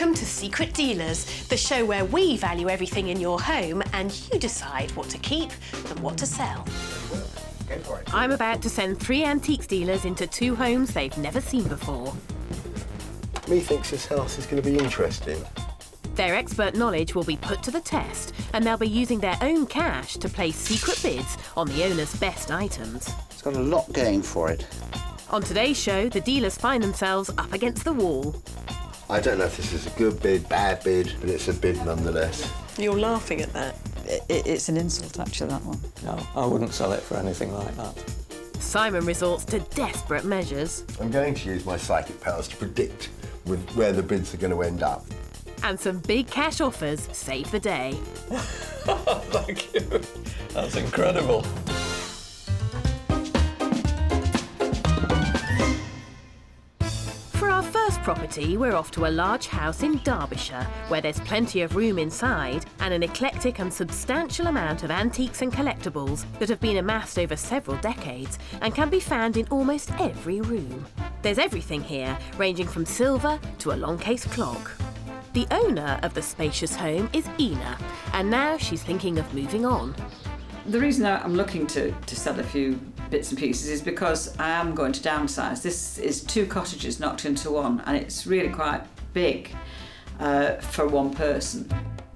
Welcome to Secret Dealers, the show where we value everything in your home and you decide what to keep and what to sell. Go for it. I'm about to send 3 antiques dealers into 2 homes they've never seen before. Methinks this house is going to be interesting. Their expert knowledge will be put to the test and they'll be using their own cash to place secret bids on the owner's best items. It's got a lot going for it. On today's show, the dealers find themselves up against the wall. I don't know if this is a good bid, bad bid, but it's a bid nonetheless. You're laughing at that. It's an insult, actually, that one. No, I wouldn't sell it for anything like that. Simon resorts to desperate measures. I'm going to use my psychic powers to predict where the bids are going to end up. And some big cash offers save the day. Thank you. That's incredible. For our first property, we're off to a large house in Derbyshire, where there's plenty of room inside and an eclectic and substantial amount of antiques and collectibles that have been amassed over several decades and can be found in almost every room. There's everything here, ranging from silver to a Longcase clock. The owner of the spacious home is Ina, and now she's thinking of moving on. The reason I'm looking to sell a few bits and pieces is because I am going to downsize. This is 2 cottages knocked into one, and it's really quite big for one person.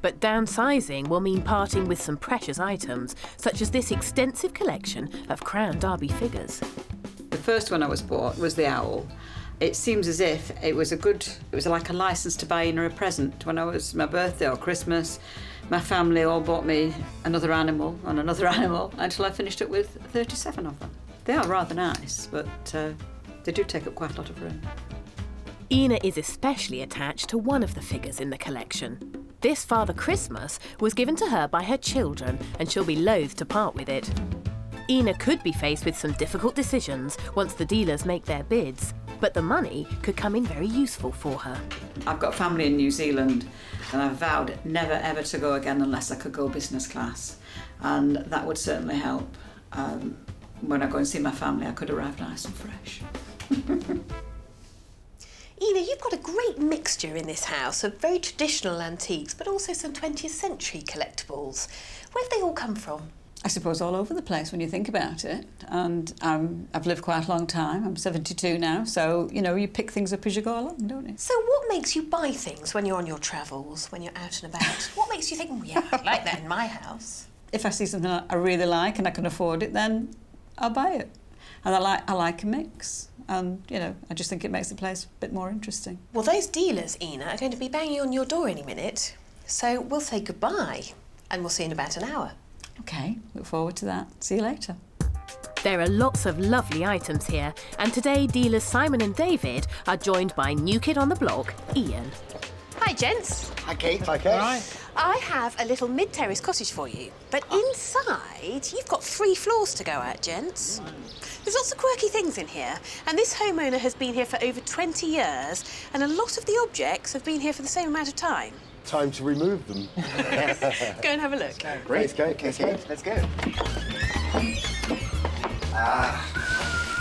But downsizing will mean parting with some precious items, such as this extensive collection of Crown Derby figures. The first one I was bought was the owl. It seems as if it was like a licence to buy Ina a present. When I was my birthday or Christmas, my family all bought me another animal and another animal until I finished up with 37 of them. They are rather nice, but they do take up quite a lot of room. Ina is especially attached to one of the figures in the collection. This Father Christmas was given to her by her children, and she'll be loath to part with it. Ina could be faced with some difficult decisions once the dealers make their bids, but the money could come in very useful for her. I've got family in New Zealand, and I've vowed never ever to go again unless I could go business class, and that would certainly help. When I go and see my family, I could arrive nice and fresh. Ina, you've got a great mixture in this house of very traditional antiques, but also some 20th century collectibles. Where have they all come from? I suppose all over the place when you think about it. And I've lived quite a long time. I'm 72 now, so, you know, you pick things up as you go along, don't you? So what makes you buy things when you're on your travels, when you're out and about? What makes you think, oh, yeah, I'd like that in my house? If I see something I really like and I can afford it, then I'll buy it. And I like a mix. And, you know, I just think it makes the place a bit more interesting. Well, those dealers, Ina, are going to be banging on your door any minute. So we'll say goodbye, and we'll see you in about an hour. OK, look forward to that. See you later. There are lots of lovely items here, and today dealers Simon and David are joined by new kid on the block, Ian. Hi, gents. Hi, Kate. Hi, Kate. All right. I have a little mid-terrace cottage for you, but inside you've got 3 floors to go at, gents. There's lots of quirky things in here, and this homeowner has been here for over 20 years, and a lot of the objects have been here for the same amount of time. Time to remove them. Go and have a look. Great. Kate. Okay, let's go.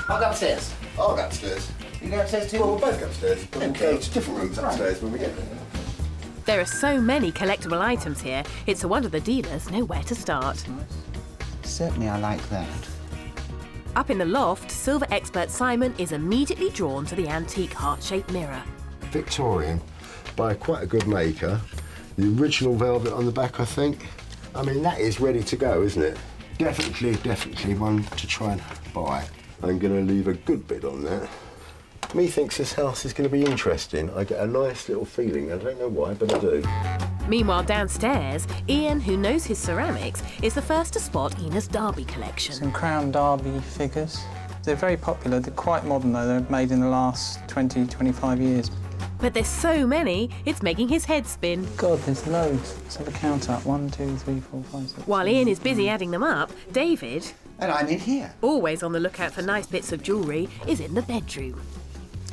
I'll go upstairs. I'll go upstairs. You go upstairs too? Well, we'll both go upstairs. We'll Okay. go to different rooms upstairs when we get there. There are so many collectible items here, it's a wonder the dealers know where to start. Certainly I like that. Up in the loft, silver expert Simon is immediately drawn to the antique heart-shaped mirror. Victorian, by quite a good maker. The original velvet on the back, I think. I mean, that is ready to go, isn't it? Definitely one to try and buy. I'm going to leave a good bid on that. Methinks this house is going to be interesting. I get a nice little feeling. I don't know why, but I do. Meanwhile, downstairs, Ian, who knows his ceramics, is the first to spot Ina's Derby collection. Some Crown Derby figures. They're very popular. They're quite modern, though. They're made in the last 20, 25 years. But there's so many, it's making his head spin. God, there's loads. Let's have a count up. 1, 2, 3, 4, 5, 6. While Ian is busy adding them up, David, And I'm in here. always on the lookout for nice bits of jewellery, is in the bedroom.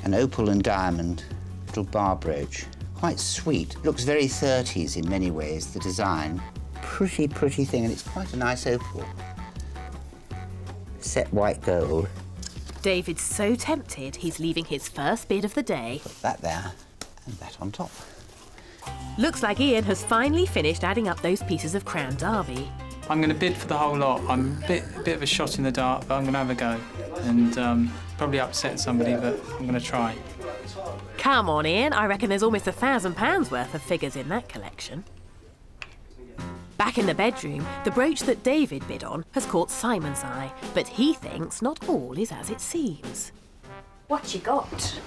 An opal and diamond little bar brooch. Quite sweet. Looks very 30s in many ways, the design. Pretty thing, and it's quite a nice opal. Set white gold. David's so tempted, he's leaving his first bid of the day. Put that there, and that on top. Looks like Ian has finally finished adding up those pieces of Crown Derby. I'm going to bid for the whole lot. I'm a bit of a shot in the dark, but I'm going to have a go. And probably upset somebody, but I'm going to try. Come on, Ian, I reckon there's almost £1,000 worth of figures in that collection. Back in the bedroom, the brooch that David bid on has caught Simon's eye, but he thinks not all is as it seems. What you got?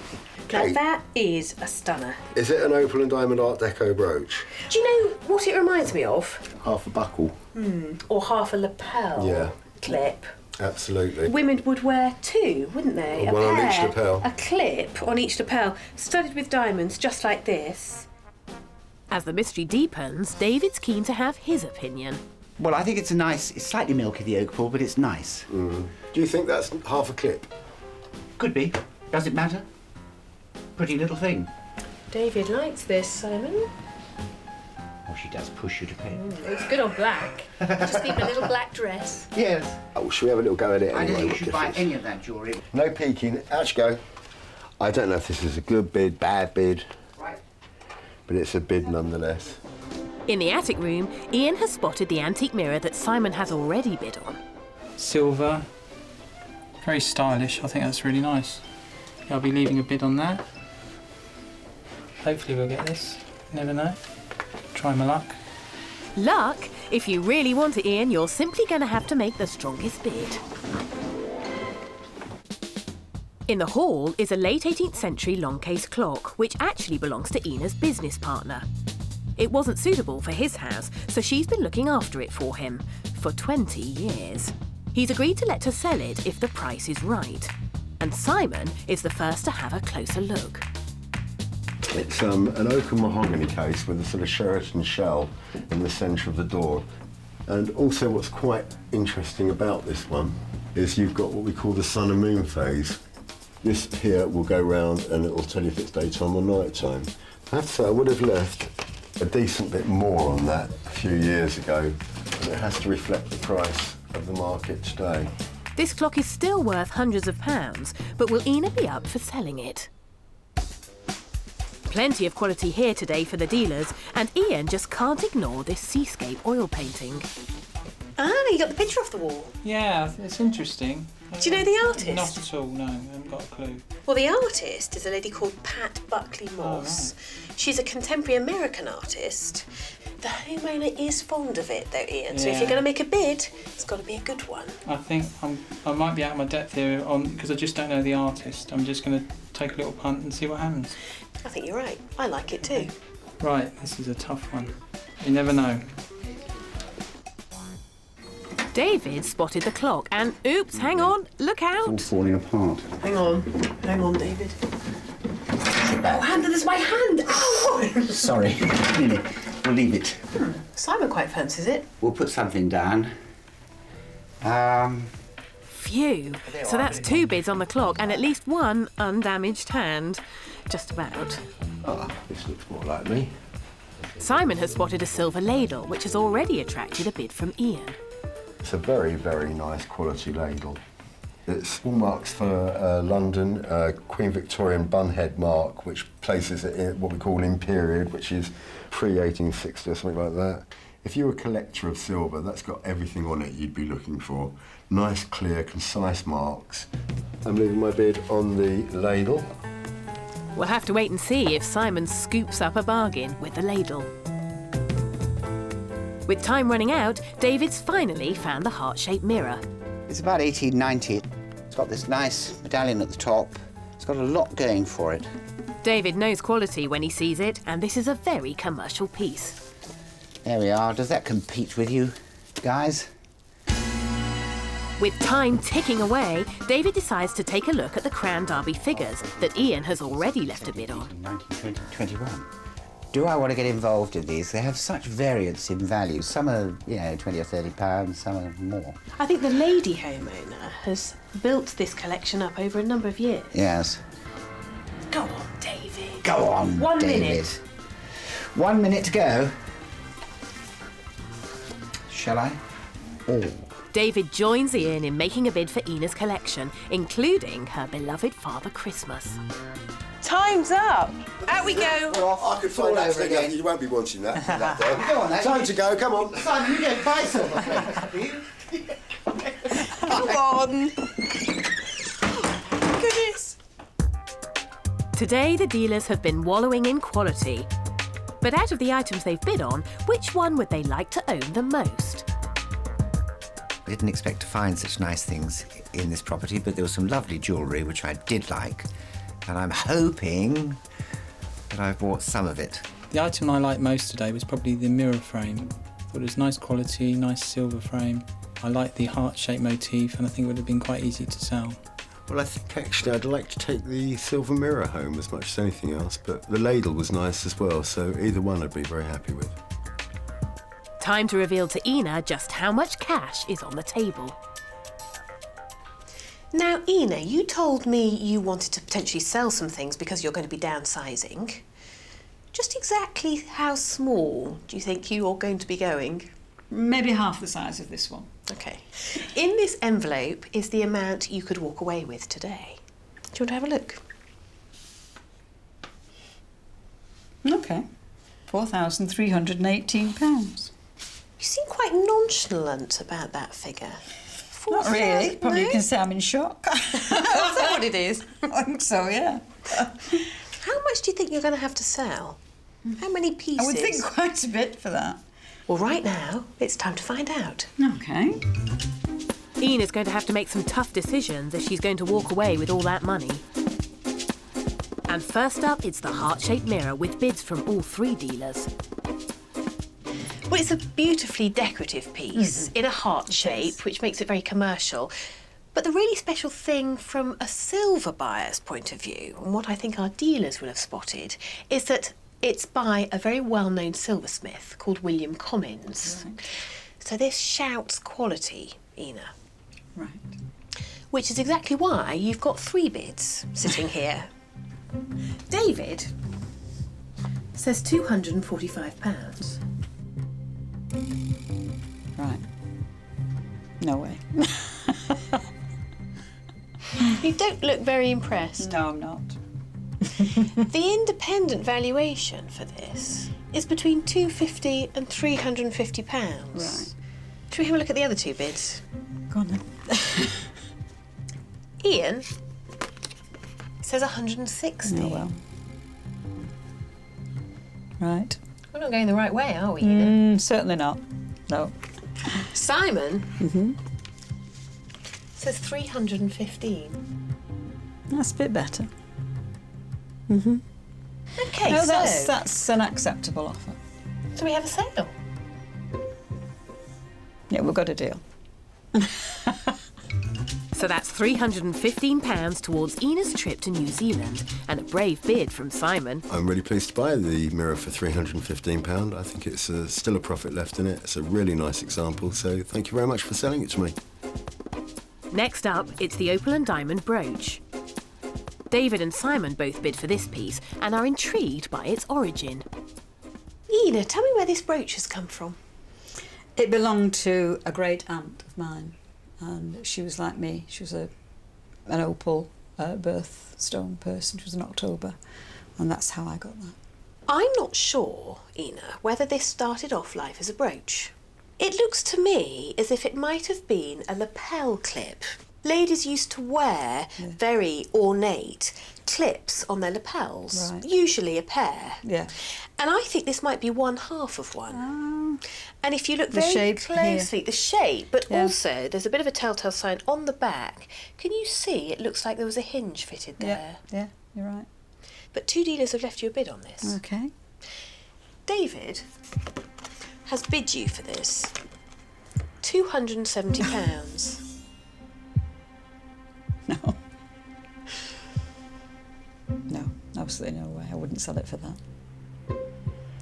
Now Kate. that is a stunner. Is it an opal and diamond Art Deco brooch? Do you know what it reminds me of? Half a buckle. Or half a lapel Yeah. clip. Absolutely. Women would wear two, wouldn't they? One on each lapel. A clip on each lapel, studded with diamonds, just like this. As the mystery deepens, David's keen to have his opinion. Well, I think it's it's slightly milky, the opal, but it's nice. Do you think that's half a clip? Could be. Does it matter? Pretty little thing. David likes this, Simon. Oh, she does push you to pay. It's good on black. Just need a little black dress. Yes. Oh, should we have a little go at it I don't anyway? think you What should buy difference? any of that jewellery. No peeking. Out you go. I don't know if this is a good bid, bad bid, Right. but it's a bid nonetheless. In the attic room, Ian has spotted the antique mirror that Simon has already bid on. Silver. Very stylish. I think that's really nice. I'll be leaving a bid on that. Hopefully we'll get this. Never know. Try my luck. Luck? If you really want it, Ian, you're simply going to have to make the strongest bid. In the hall is a late 18th century Longcase clock, which actually belongs to Ina's business partner. It wasn't suitable for his house, so she's been looking after it for him for 20 years. He's agreed to let her sell it if the price is right. And Simon is the first to have a closer look. It's an oak and mahogany case with a sort of Sheraton shell in the centre of the door. And also what's quite interesting about this one is you've got what we call the sun and moon phase. This here will go round and it will tell you if it's daytime or nighttime. I have to say I would have left a decent bit more on that a few years ago, and it has to reflect the price of the market today. This clock is still worth hundreds of pounds, but will Ina be up for selling it? Plenty of quality here today for the dealers, and Ian just can't ignore this Seascape oil painting. Ah, you got the picture off the wall. Yeah, it's interesting. Do you know the artist? Not at all, no. I haven't got a clue. Well, the artist is a lady called Pat Buckley Moss. She's a contemporary American artist. The homeowner is fond of it, though, Ian. So if Yeah. you're going to make a bid, it's got to be a good one. I think I might be out of my depth here because I just don't know the artist. I'm just going to take a little punt and see what happens. I think you're right. I like it too. Right, this is a tough one. You never know. David spotted the clock and, oops, hang on, look All out. falling apart. Hang on, David. Oh, hand, there's my hand! Ow! Sorry. Really. We'll leave it. Simon quite fancies it. We'll put something down. Phew. So that's 2 bids on the clock and at least 1 undamaged hand. Just about. Ah, this looks more like me. Simon has spotted a silver ladle, which has already attracted a bid from Ian. It's a very, very nice quality ladle. It's hallmarks for London, Queen Victorian bunhead mark, which places it in what we call in period, which is pre-1860 or something like that. If you're a collector of silver, that's got everything on it you'd be looking for. Nice, clear, concise marks. I'm leaving my bid on the ladle. We'll have to wait and see if Simon scoops up a bargain with the ladle. With time running out, David's finally found the heart-shaped mirror. It's about 1890. It's got this nice medallion at the top. It's got a lot going for it. David knows quality when he sees it, and this is a very commercial piece. There we are. Does that compete with you, guys? With time ticking away, David decides to take a look at the Crown Derby figures that Ian has already left a bid on. 19, 20, 21. Do I want to get involved in these? They have such variance in value. Some are, 20 or 30 pounds, some are more. I think the lady homeowner has built this collection up over a number of years. Yes. Go on, David. Go on, 1 David. minute. 1 minute to go. Shall I? Oh. David joins Ian in making a bid for Ina's collection, including her beloved Father Christmas. Time's up. Out we go. Well, I could find out over again. you won't be wanting that. that Go on, then. Time to go, come on. Simon, you don't buy silver frames, do you? Come on. Goodness. Today, the dealers have been wallowing in quality. But out of the items they've bid on, which one would they like to own the most? I didn't expect to find such nice things in this property, but there was some lovely jewellery which I did like, and I'm hoping that I've bought some of it. The item I liked most today was probably the mirror frame. I thought it was nice quality, nice silver frame. I liked the heart-shaped motif, and I think it would have been quite easy to sell. Well, I think actually I'd like to take the silver mirror home as much as anything else, but the ladle was nice as well, so either one I'd be very happy with. Time to reveal to Ina just how much cash is on the table. Now, Ina, you told me you wanted to potentially sell some things because you're going to be downsizing. Just exactly how small do you think you're going to be going? Maybe half the size of this one. Okay. In this envelope is the amount you could walk away with today. Do you want to have a look? Okay. £4,318. You seem quite nonchalant about that figure. Not really. 4,000, Probably no? you can say I'm in shock. Is that what it is? I think so, yeah. How much do you think you're going to have to sell? How many pieces? I would think quite a bit for that. Well, right now, it's time to find out. Okay. Ina's going to have to make some tough decisions if she's going to walk away with all that money. And first up, it's the heart-shaped mirror with bids from all three dealers. Well, it's a beautifully decorative piece in a heart shape, which makes it very commercial. But the really special thing from a silver buyer's point of view, and what I think our dealers will have spotted, is that it's by a very well-known silversmith called William Commins. Right. So this shouts quality, Ina. Right. Which is exactly why you've got three bids sitting here. David says £245. Right. No way. You don't look very impressed. No, I'm not. The independent valuation for this is between £250 and £350. Right. Should we have a look at the other two bids? Go on then. Ian says 160. Oh, well. Right. We're not going the right way, are we, Ian? Certainly not. No. Simon says 315. That's a bit better. Okay, No, so that's an acceptable offer. we have a sale. Yeah, we've got a deal. So that's £315 towards Ina's trip to New Zealand and a brave bid from Simon. I'm really pleased to buy the mirror for £315. I think it's still a profit left in it. It's a really nice example, so thank you very much for selling it to me. Next up, it's the opal and diamond brooch. David and Simon both bid for this piece and are intrigued by its origin. Ina, tell me where this brooch has come from. It belonged to a great aunt of mine, and she was like me. She was an opal birthstone person. She was an October, and that's how I got that. I'm not sure, Ina, whether this started off life as a brooch. It looks to me as if it might have been a lapel clip. Ladies used to wear very ornate clips on their lapels, Right. usually a pair. Yeah. And I think this might be one half of one. And if you look The very shape closely, the shape, but Yeah. also there's a bit of a telltale sign on the back. Can you see it looks like there was a hinge fitted there? Yeah, you're right. But two dealers have left you a bid on this. Okay. David has bid you for this £270. No. No, absolutely no way. I wouldn't sell it for that.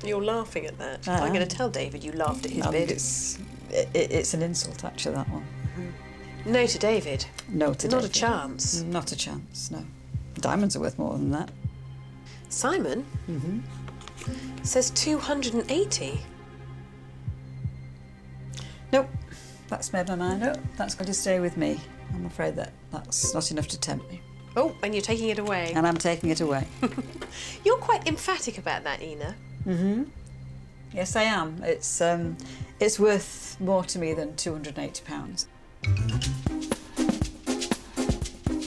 You're laughing at that. I I'm am. going to tell David you laughed at his I think bid. it's an insult, actually, that one. No to David. No to Not a David. chance. Not a chance, no. Diamonds are worth more than that. Simon says 280. Nope, that's made my mind up. That's going to stay with me. I'm afraid that's not enough to tempt me. Oh, and you're taking it away. And I'm taking it away. You're quite emphatic about that, Ina. Yes, I am. It's worth more to me than £280.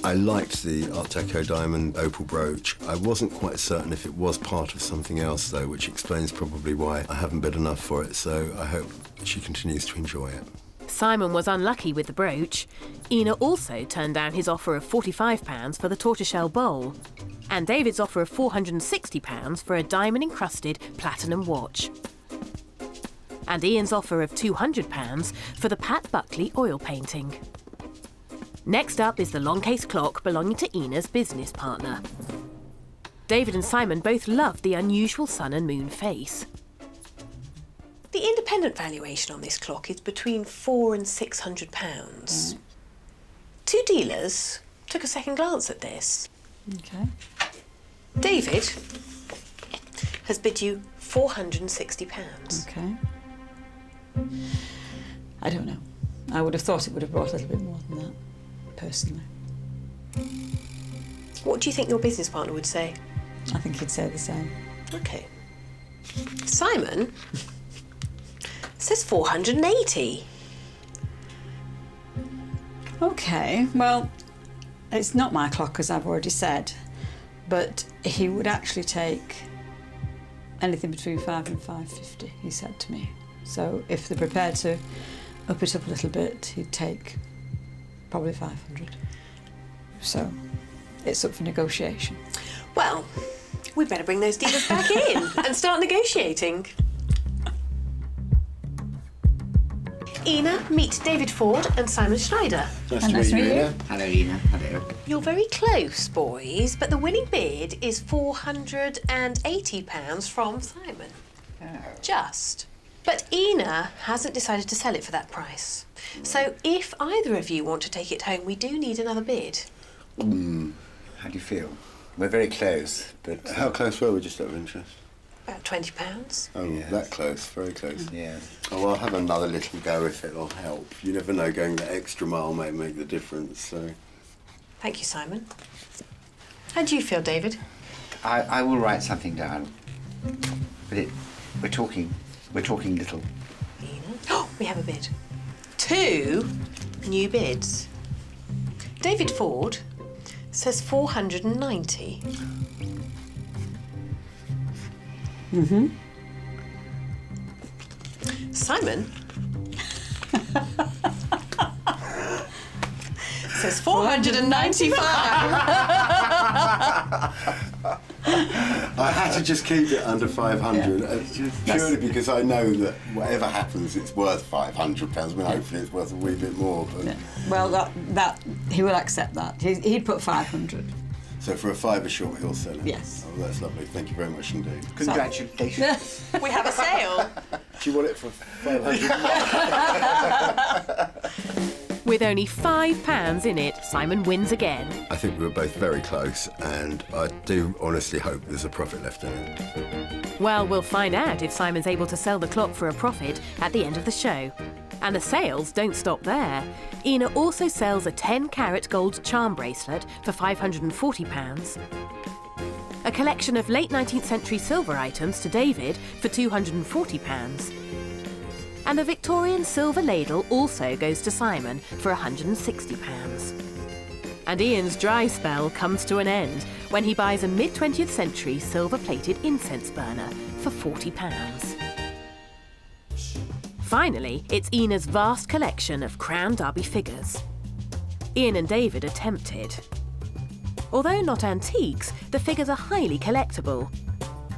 I liked the Art Deco diamond opal brooch. I wasn't quite certain if it was part of something else, though, which explains probably why I haven't bid enough for it, so I hope she continues to enjoy it. Simon was unlucky with the brooch. Ina also turned down his offer of £45 for the tortoiseshell bowl, and David's offer of £460 for a diamond-encrusted platinum watch, and Ian's offer of £200 for the Pat Buckley oil painting. Next up is the Longcase clock belonging to Ina's business partner. David and Simon both loved the unusual sun and moon face. The independent valuation on this clock is between £400 and £600. Two dealers took a second glance at this. Okay. David has bid you £460. Okay. I don't know. I would have thought it would have brought a little bit more than that, personally. What do you think your business partner would say? I think he'd say the same. Okay. Simon says 480. Okay, well, it's not my clock, as I've already said, but he would actually take anything between £500 and £550, he said to me. So if they're prepared to up it up a little bit, he'd take probably £500. So it's up for negotiation. Well, we'd better bring those dealers back in and start negotiating. Ina, meet David Ford and Simon Schneider. Nice to meet you. Hello, Ina. Hello. You're very close, boys, but the winning bid is £480 from Simon. Just. But Ina hasn't decided to sell it for that price. So if either of you want to take it home, we do need another bid. How do you feel? We're very close, but... How close were we, just out of interest? About £20. Oh, Yes. that close, very close. Yeah. Oh, I'll have another little go if it'll help. You never know, going that extra mile may make the difference, so... Thank you, Simon. How do you feel, David? I will write something down. But we're talking little. Ina? Oh, we have a bid. 2 new bids. David Ford says 490. Simon says 495. I had to just keep it under 500, purely because I know that whatever happens, it's worth £500. I mean, hopefully it's worth a wee bit more. But... Yeah. Well, that he will accept that. He'd put 500. So for a £5 short, he'll sell it? Yes. Oh, that's lovely. Thank you very much indeed. Congratulations. We have a sale. Do you want it for 500? With only £5 in it, Simon wins again. I think we were both very close, and I do honestly hope there's a profit left in it. Well, we'll find out if Simon's able to sell the clock for a profit at the end of the show. And the sales don't stop there. Ina also sells a 10-carat gold charm bracelet for £540, a collection of late 19th century silver items to David for £240, and a Victorian silver ladle also goes to Simon for £160. And Ian's dry spell comes to an end when he buys a mid-20th century silver-plated incense burner for £40. Finally, it's Ina's vast collection of Crown Derby figures. Ian and David are tempted. Although not antiques, the figures are highly collectible.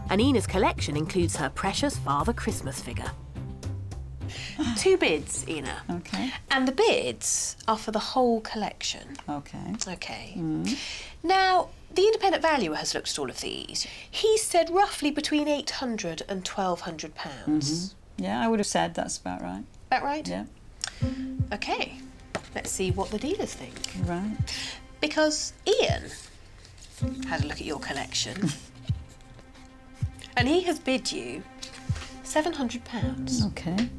And Ina's collection includes her precious Father Christmas figure. 2 bids, Ina. Okay. And the bids are for the whole collection. Okay. Okay. Now, the independent valuer has looked at all of these. He said roughly between £800 and £1,200. Yeah, I would have said that's about right. That right? Yeah. Okay. Let's see what the dealers think. Right. Because Ian had a look at your collection. And he has bid you £700. Okay.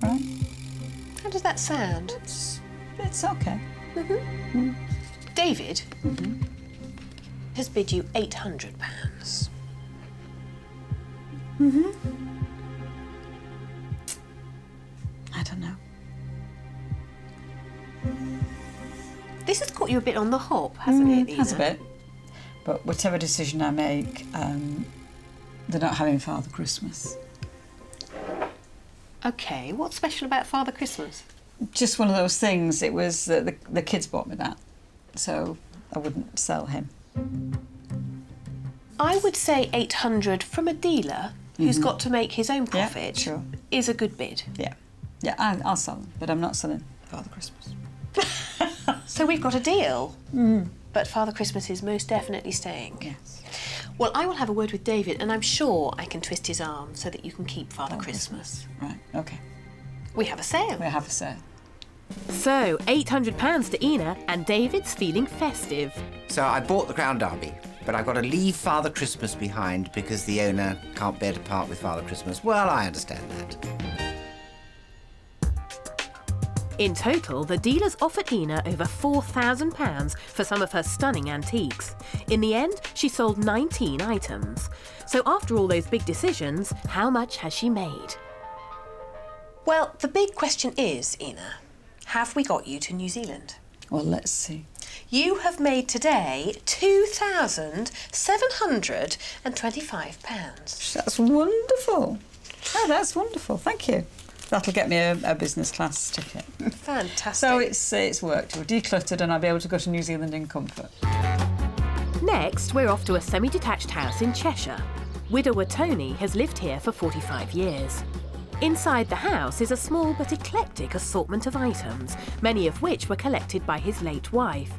Right. How does that that sound? It's okay. David has bid you £800. I don't know. This has caught you a bit on the hop, hasn't it, Ina? Has a bit. But whatever decision I make, they're not having Father Christmas. OK, what's special about Father Christmas? Just one of those things. It was the kids bought me that, so I wouldn't sell him. I would say 800 from a dealer who's got to make his own profit sure. is a good bid. Yeah, I'll sell them, but I'm not selling Father Christmas. So we've got a deal. But Father Christmas is most definitely staying. Yes. Well, I will have a word with David, and I'm sure I can twist his arm so that you can keep Father Christmas. Right, OK. We have a sale. We have a sale. So, £800 to Ina, and David's feeling festive. So I bought the Crown Derby, but I've got to leave Father Christmas behind because the owner can't bear to part with Father Christmas. Well, I understand that. In total, the dealers offered Ina over £4,000 for some of her stunning antiques. In the end, she sold 19 items. So after all those big decisions, how much has she made? Well, the big question is, Ina, have we got you to New Zealand? Well, let's see. You have made today £2,725. That's wonderful. Oh, that's wonderful. Thank you. That'll get me a business class ticket. Fantastic. So it's worked. We're decluttered and I'll be able to go to New Zealand in comfort. Next, we're off to a semi-detached house in Cheshire. Widower Tony has lived here for 45 years. Inside the house is a small but eclectic assortment of items, many of which were collected by his late wife.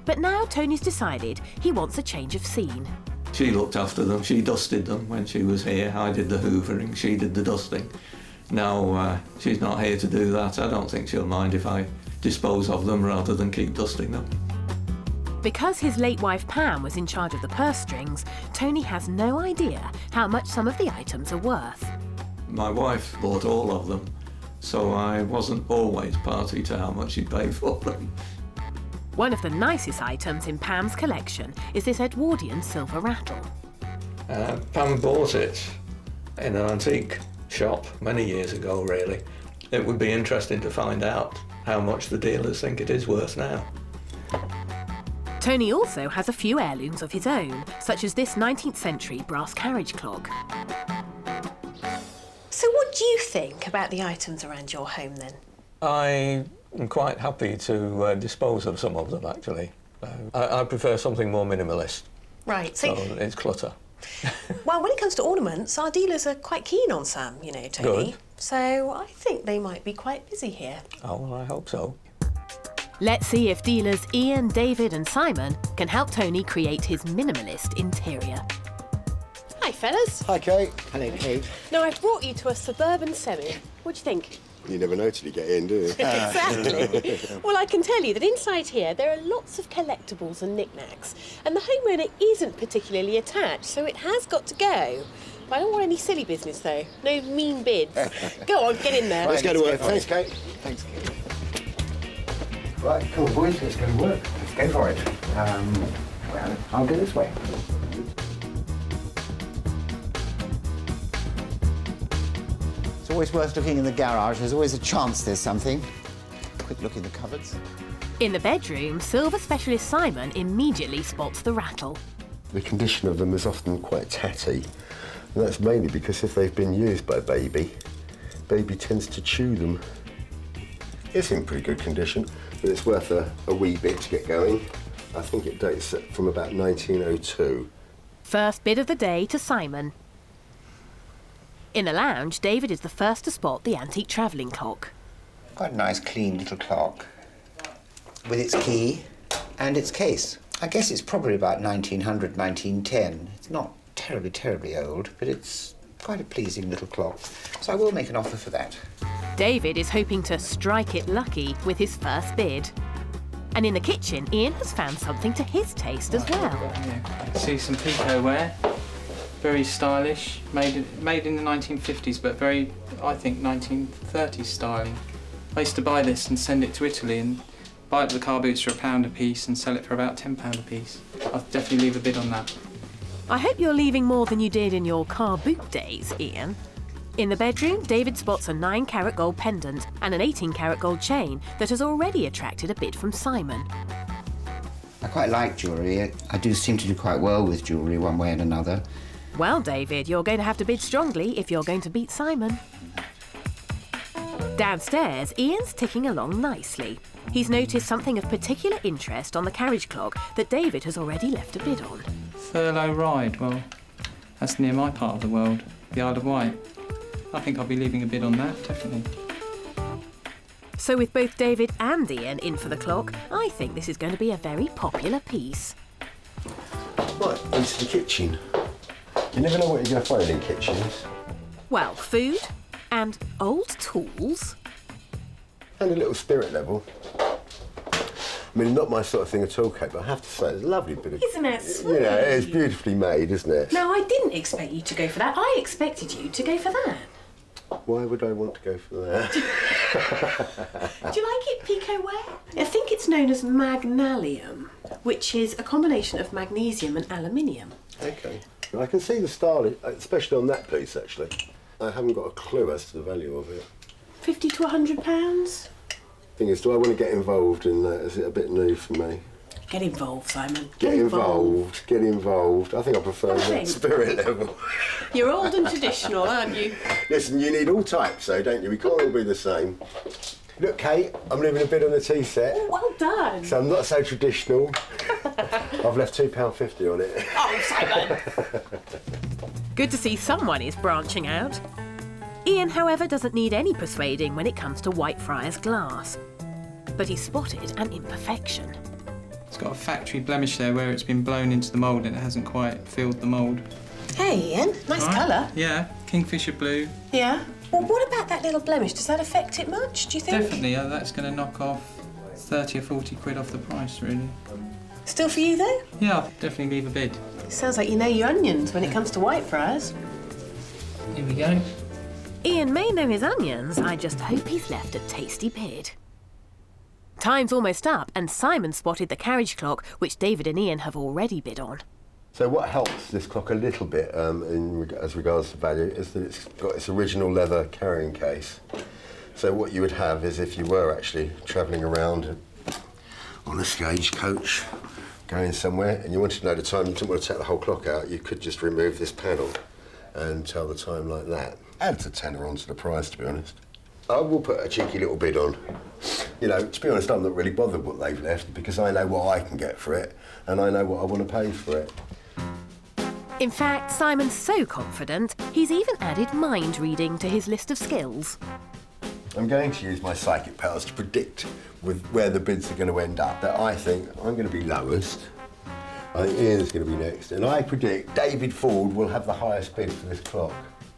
But now Tony's decided he wants a change of scene. She looked after them, she dusted them when she was here. I did the hoovering, she did the dusting. Now she's not here to do that. I don't think she'll mind if I dispose of them rather than keep dusting them. Because his late wife Pam was in charge of the purse strings, Tony has no idea how much some of the items are worth. My wife bought all of them, so I wasn't always party to how much she paid for them. One of the nicest items in Pam's collection is this Edwardian silver rattle. Pam bought it in an antique shop many years ago, really. It would be interesting to find out how much the dealers think it is worth now. Tony also has a few heirlooms of his own, such as this 19th century brass carriage clock. So what do you think about the items around your home then? I am quite happy to dispose of some of them, actually. I prefer something more minimalist. Right, So it's clutter. Well, when it comes to ornaments, our dealers are quite keen on some, you know, Tony. Good. So I think they might be quite busy here. Oh, well, I hope so. Let's see if dealers Ian, David and Simon can help Tony create his minimalist interior. Hi, fellas. Hi, Kate. Hello, Kate. Now, I've brought you to a suburban semi. What do you think? You never know till you get in, do you? Exactly. Well, I can tell you that inside here there are lots of collectibles and knickknacks, and the homeowner isn't particularly attached, so it has got to go. But I don't want any silly business, though. No mean bids. Go on, get in there. Let's go to work. Thanks, Kate. Thanks, Kate. Right, come on, boys. Let's go to work. Let's go for it. Well, I'll go this way. It's always worth looking in the garage. There's always a chance there's something. Quick look in the cupboards. In the bedroom, silver specialist Simon immediately spots the rattle. The condition of them is often quite tatty, and that's mainly because if they've been used by baby tends to chew them. It's in pretty good condition, but it's worth a wee bit to get going. I think it dates from about 1902. First bid of the day to Simon. In the lounge, David is the first to spot the antique travelling clock. Quite a nice, clean little clock with its key and its case. I guess it's probably about 1900, 1910. It's not terribly, terribly old, but it's quite a pleasing little clock. So I will make an offer for that. David is hoping to strike it lucky with his first bid. And in the kitchen, Ian has found something to his taste as well. I can see some Pico ware, very stylish, made in the 1950s, but very, I think, 1930s styling. I used to buy this and send it to Italy and buy it at the car boots for £1 a piece and sell it for about £10 a piece. I'll definitely leave a bid on that. I hope you're leaving more than you did in your car boot days, Ian. In the bedroom, David spots a 9-carat gold pendant and an 18-carat gold chain that has already attracted a bid from Simon. I quite like jewellery. I do seem to do quite well with jewellery one way and another. Well, David, you're going to have to bid strongly if you're going to beat Simon. Downstairs, Ian's ticking along nicely. He's noticed something of particular interest on the carriage clock that David has already left a bid on. Thurlow Ride, well, that's near my part of the world, the Isle of Wight. I think I'll be leaving a bid on that, definitely. So with both David and Ian in for the clock, I think this is going to be a very popular piece. Right, into the kitchen. You never know what you're going to find in kitchens. Well, food and old tools. And a little spirit level. I mean, not my sort of thing at all, Kate, but I have to say, it's a lovely bit of... Isn't it sweet? You know, it's beautifully made, isn't it? No, I didn't expect you to go for that. I expected you to go for that. Why would I want to go for that? Do you like it Pico ware? I think it's known as magnalium, which is a combination of magnesium and aluminium. OK. I can see the style, especially on that piece, actually. I haven't got a clue as to the value of it. £50 to £100? Thing is, do I want to get involved in that? Is it a bit new for me? Get involved, Simon. Get involved. Get involved. I think I prefer that spirit level. You're old and traditional, aren't you? Listen, you need all types, though, don't you? We can't all be the same. Look, Kate, I'm leaving a bid on the tea set. Oh, well done. So I'm not so traditional. I've left £2.50 on it. Oh, Simon. Good to see someone is branching out. Ian, however, doesn't need any persuading when it comes to Whitefriars glass. But he spotted an imperfection. It's got a factory blemish there where it's been blown into the mould and it hasn't quite filled the mould. Hey, Ian. Nice colour. Yeah, kingfisher blue. Yeah. Well, what about that little blemish? Does that affect it much, do you think? Definitely, that's going to knock off 30 or 40 quid off the price, really. Still for you, though? Yeah, I'll definitely leave a bid. Sounds like you know your onions when it comes to Whitefriars. Here we go. Ian may know his onions, I just hope he's left a tasty bid. Time's almost up and Simon spotted the carriage clock, which David and Ian have already bid on. So what helps this clock a little bit as regards to value is that it's got its original leather carrying case. So what you would have is if you were actually travelling around on a stagecoach, going somewhere, and you wanted to know the time, you didn't want to take the whole clock out, you could just remove this panel and tell the time like that. Adds a tenner onto the price, to be honest. I will put a cheeky little bid on. You know, to be honest, I'm not really bothered what they've left because I know what I can get for it and I know what I want to pay for it. In fact, Simon's so confident, he's even added mind reading to his list of skills. I'm going to use my psychic powers to predict with where the bids are going to end up. That I think I'm going to be lowest. I think Ian's going to be next. And I predict David Ford will have the highest bid for this clock.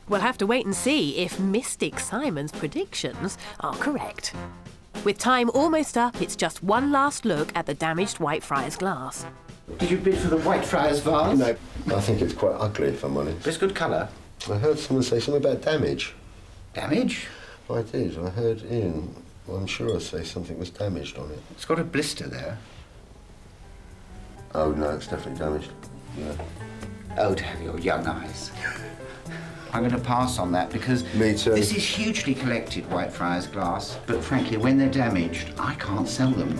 We'll have to wait and see if Mystic Simon's predictions are correct. With time almost up, it's just one last look at the damaged Whitefriars glass. Did you bid for the Whitefriars vase? No, I think it's quite ugly, if I'm honest. But it's good colour. I heard someone say something about damage. Damage? I did. I heard Ian, I'm sure, say something was damaged on it. It's got a blister there. Oh, no, it's definitely damaged. Yeah. Oh, to have your young eyes. I'm going to pass on that because Me too. This is hugely collected Whitefriars glass, but frankly, when they're damaged, I can't sell them.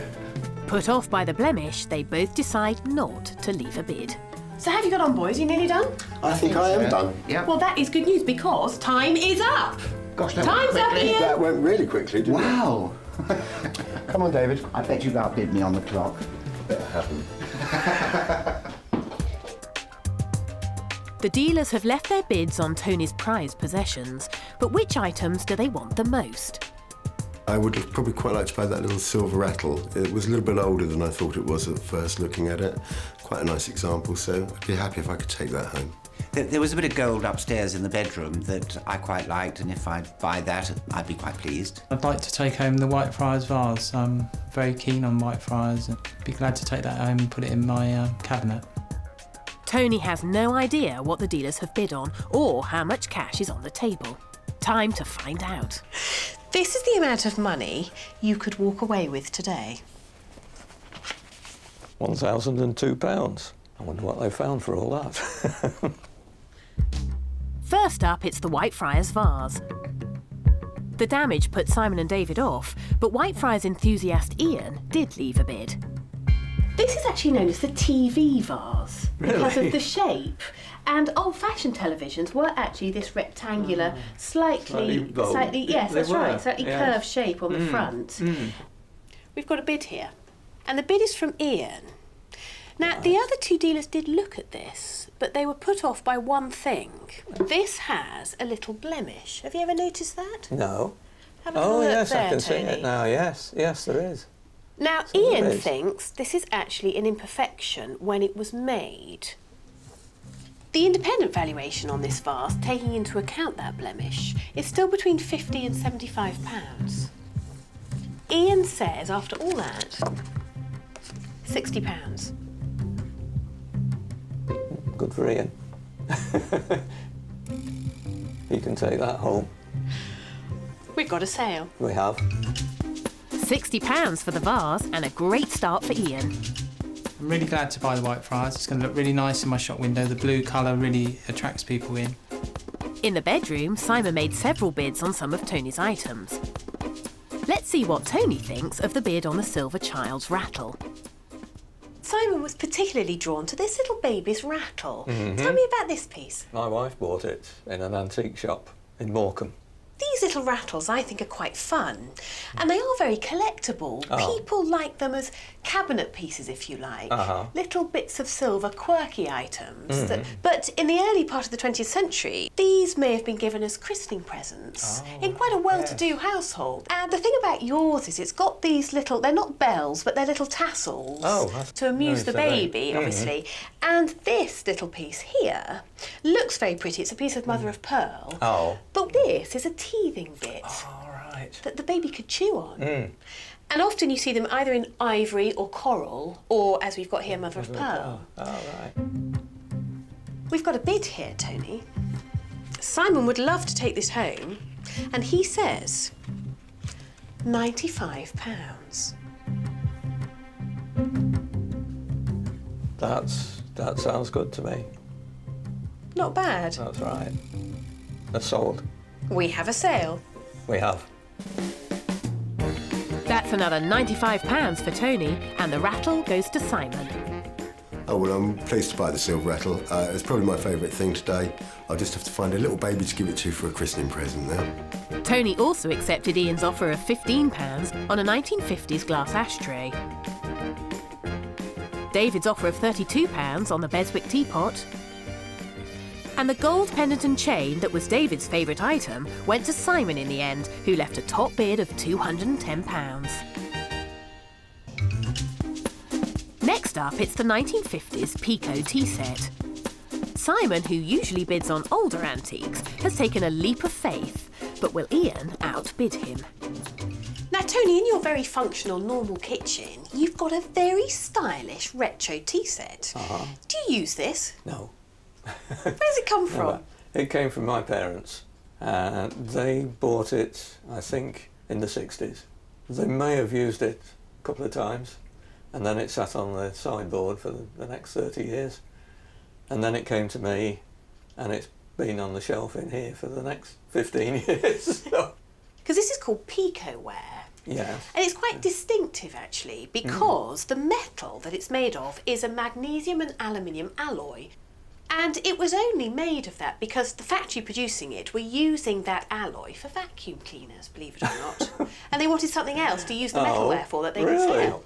Put off by the blemish, they both decide not to leave a bid. So have you got on, boys? Are you nearly done? I think I am done. Yeah. Well, that is good news because time is up. Gosh, that Time's went up, quickly. Ian. That went really quickly, didn't Wow. it? Come on, David. I bet you've outbid me on the clock. Better happen. The dealers have left their bids on Tony's prized possessions, but which items do they want the most? I would have probably quite liked to buy that little silver rattle. It was a little bit older than I thought it was at first looking at it. Quite a nice example, so I'd be happy if I could take that home. There was a bit of gold upstairs in the bedroom that I quite liked, and if I buy that, I'd be quite pleased. I'd like to take home the Whitefriars vase. I'm very keen on Whitefriars and be glad to take that home and put it in my cabinet. Tony has no idea what the dealers have bid on or how much cash is on the table. Time to find out. This is the amount of money you could walk away with today. £1,002. I wonder what they found for all that. First up, it's the Whitefriars vase. The damage put Simon and David off, but Whitefriars enthusiast Ian did leave a bid. This is actually known as the TV vase because of the shape. And old-fashioned televisions were actually this rectangular, slightly yes, that's right, slightly curved shape on the front. We've got a bid here, and the bid is from Ian. Now, the other two dealers did look at this, but they were put off by one thing. This has a little blemish. Have you ever noticed that? No. Have a look yes, there, I can Tony. see it now, yes, there is. Now, So there Ian is. thinks this is actually an imperfection when it was made. The independent valuation on this vase, taking into account that blemish, is still between £50 and £75. Ian says, after all that, £60. Good for Ian. He can take that home. We've got a sale. We have. £60 for the vase and a great start for Ian. I'm really glad to buy the Whitefriars. It's going to look really nice in my shop window. The blue colour really attracts people in. In the bedroom, Simon made several bids on some of Tony's items. Let's see what Tony thinks of the bid on the Silver Child's Rattle. Simon was particularly drawn to this little baby's rattle. Tell me about this piece. My wife bought it in an antique shop in Morecambe. These little rattles, I think, are quite fun, and they are very collectible. People like them as cabinet pieces, if you like. Little bits of silver, quirky items. But in the early part of the 20th century, these may have been given as christening presents in quite a well-to-do household. And the thing about yours is it's got these little, they're not bells, but they're little tassels to amuse the baby, obviously. And this little piece here looks very pretty. It's a piece of mother of pearl. But this is a teething bit that the baby could chew on. And often you see them either in ivory or coral, or, as we've got here, mother of pearl. We've got a bid here, Tony. Simon would love to take this home, and he says £95. That sounds good to me. Not bad. That's right. That's sold. We have a sale. We have. That's another £95 for Tony, and the rattle goes to Simon. Oh, well, I'm pleased to buy the silver rattle. It's probably my favourite thing today. I'll just have to find a little baby to give it to for a christening present now. Tony also accepted Ian's offer of £15 on a 1950s glass ashtray. David's offer of £32 on the Beswick teapot. And the gold pendant and chain that was David's favourite item went to Simon in the end, who left a top bid of £210. Next up, it's the 1950s Pico tea set. Simon, who usually bids on older antiques, has taken a leap of faith, but will Ian outbid him? Now, Tony, in your very functional, normal kitchen, you've got a very stylish retro tea set. Do you use this? No. Where does it come from? It came from my parents. They bought it, I think, in the 60s. They may have used it a couple of times, and then it sat on the sideboard for the next 30 years. And then it came to me, and it's been on the shelf in here for the next 15 years. Because this is called Pico ware. Yes. And it's quite distinctive, actually, because the metal that it's made of is a magnesium and aluminium alloy. And it was only made of that because the factory producing it were using that alloy for vacuum cleaners, believe it or not. And they wanted something else to use the metalware for that they could sell.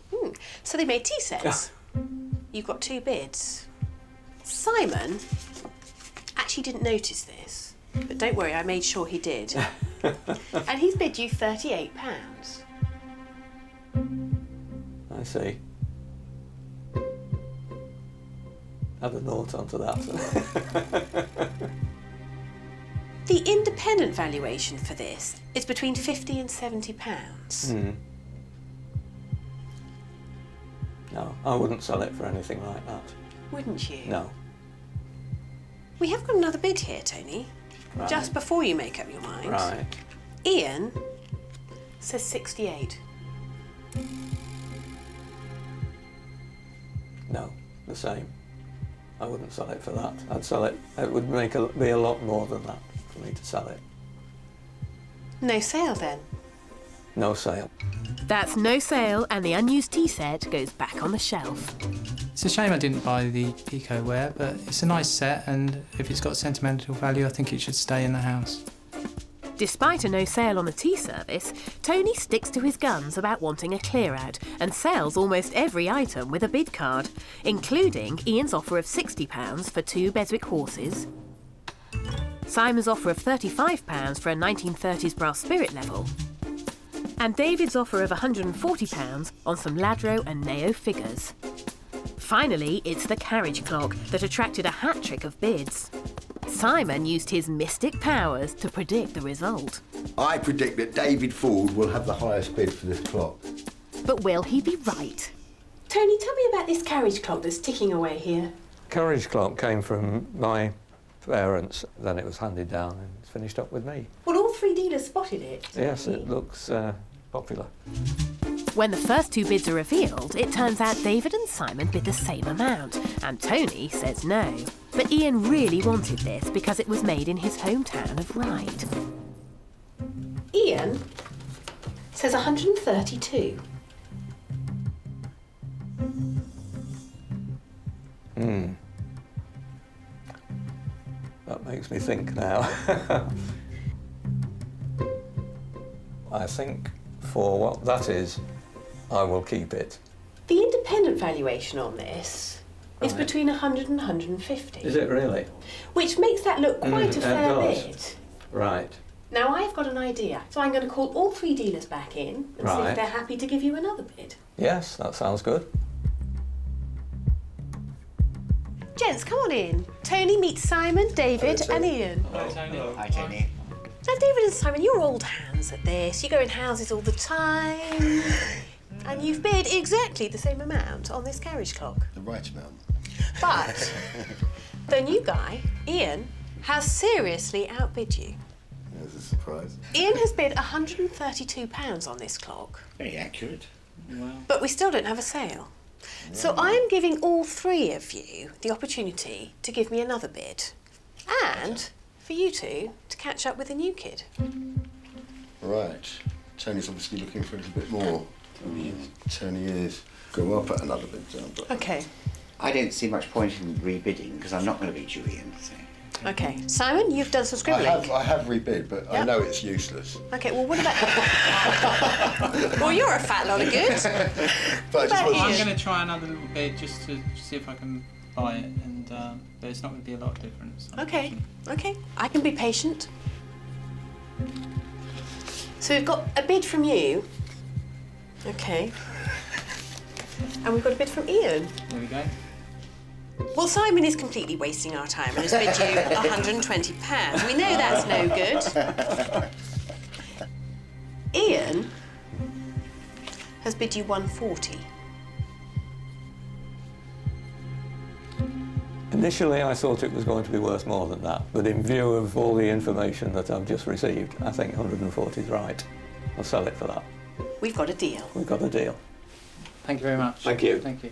So they made tea sets. You've got two bids. Simon actually didn't notice this, but don't worry, I made sure he did. And he's bid you £38. I see. Add a note onto that. The independent valuation for this is between £50 and £70. No, I wouldn't sell it for anything like that. Wouldn't you? No. We have got another bid here, Tony. Right. Just before you make up your mind. Right. Ian says 68. No, the same. I wouldn't sell it for that. I'd sell it. It would be a lot more than that for me to sell it. No sale then. No sale. That's no sale, and the unused tea set goes back on the shelf. It's a shame I didn't buy the Pico ware, but it's a nice set, and if it's got sentimental value, I think it should stay in the house. Despite a no sale on the tea service, Tony sticks to his guns about wanting a clear out and sells almost every item with a bid card, including Ian's offer of £60 for 2 Beswick horses, Simon's offer of £35 for a 1930s brass spirit level, and David's offer of £140 on some Ladro and Neo figures. Finally, it's the carriage clock that attracted a hat-trick of bids. Simon used his mystic powers to predict the result. I predict that David Ford will have the highest bid for this clock. But will he be right? Tony, tell me about this carriage clock that's ticking away here. Carriage clock came from my parents, then it was handed down and it's finished up with me. Well, all 3 dealers spotted it. Yes, it looks popular. When the first 2 bids are revealed, it turns out David and Simon bid the same amount, and Tony says no. But Ian really wanted this because it was made in his hometown of Ryde. Ian says 132. That makes me think now. I think for what that is, I will keep it. The independent valuation on this is between 100 and 150. Is it really? Which makes that look quite a fair does. bid. Right. Now, I've got an idea, so I'm going to call all 3 dealers back in and see Right. if they're happy to give you another bid. Yes, that sounds good. Gents, come on in. Tony, meet Simon, David and Ian. Hi, Tony. Now, David and Simon, you're old hands at this. You go in houses all the time. And you've bid exactly the same amount on this carriage clock. The right amount. But the new guy, Ian, has seriously outbid you. There's a surprise. Ian has bid £132 on this clock. Very accurate. But we still don't have a sale. So I'm giving all 3 of you the opportunity to give me another bid. And for you 2 to catch up with the new kid. Right. Tony's obviously looking for a little bit more. Tony is. Go up at another bid down. But OK. I don't see much point in rebidding because I'm not going to beat you, Ian. So. OK. Simon, you've done some scribbling. I have rebid, but I Yep. know it's useless. OK, well, what about... Well, you're a fat lot of good. But I just about want you? I'm going to try another little bid just to see if I can buy it, and but it's not going to be a lot of difference. OK, OK. I can be patient. So we've got a bid from you. OK. And we've got a bid from Ian. There we go. Well, Simon is completely wasting our time and has bid you £120. We know that's no good. Ian has bid you £140. Initially, I thought it was going to be worth more than that, but in view of all the information that I've just received, I think 140 is right. I'll sell it for that. We've got a deal. We've got a deal. Thank you very much. Thank you. Thank you.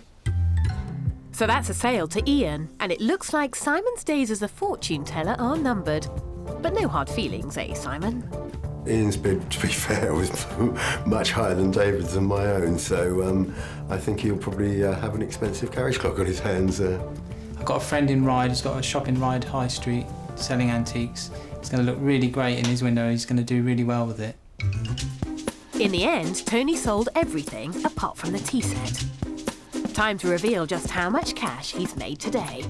So that's a sale to Ian, and it looks like Simon's days as a fortune teller are numbered. But no hard feelings, eh, Simon? Ian's bid, to be fair, was much higher than David's and my own, so I think he'll probably have an expensive carriage clock on his hands. I've got a friend in Ryde who's got a shop in Ryde High Street selling antiques. It's going to look really great in his window. He's going to do really well with it. In the end, Tony sold everything apart from the tea set. Time to reveal just how much cash he's made today.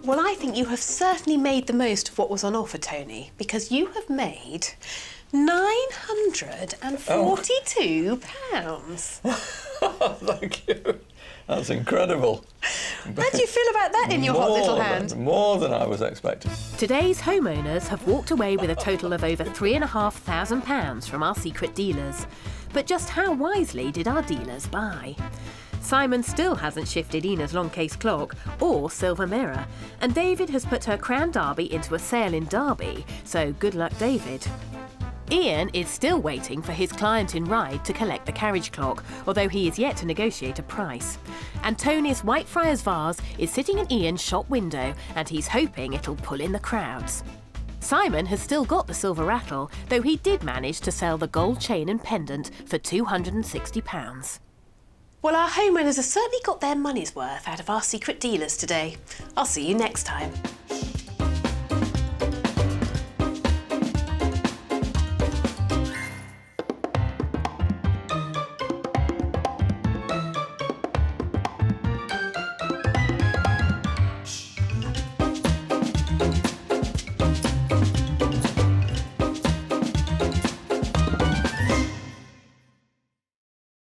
Well, I think you have certainly made the most of what was on offer, Tony, because you have made £942. Thank you. That's incredible. How do you feel about that in your hot little hand? More than I was expecting. Today's homeowners have walked away with a total of over £3,500 from our secret dealers. But just how wisely did our dealers buy? Simon still hasn't shifted Ina's Longcase clock or silver mirror, and David has put her Crown Derby into a sale in Derby, so good luck, David. Ian is still waiting for his client in Ryde to collect the carriage clock, although he is yet to negotiate a price. And Tony's white Friars vase is sitting in Ian's shop window, and he's hoping it'll pull in the crowds. Simon has still got the silver rattle, though he did manage to sell the gold chain and pendant for £260. Well, our homeowners have certainly got their money's worth out of our secret dealers today. I'll see you next time.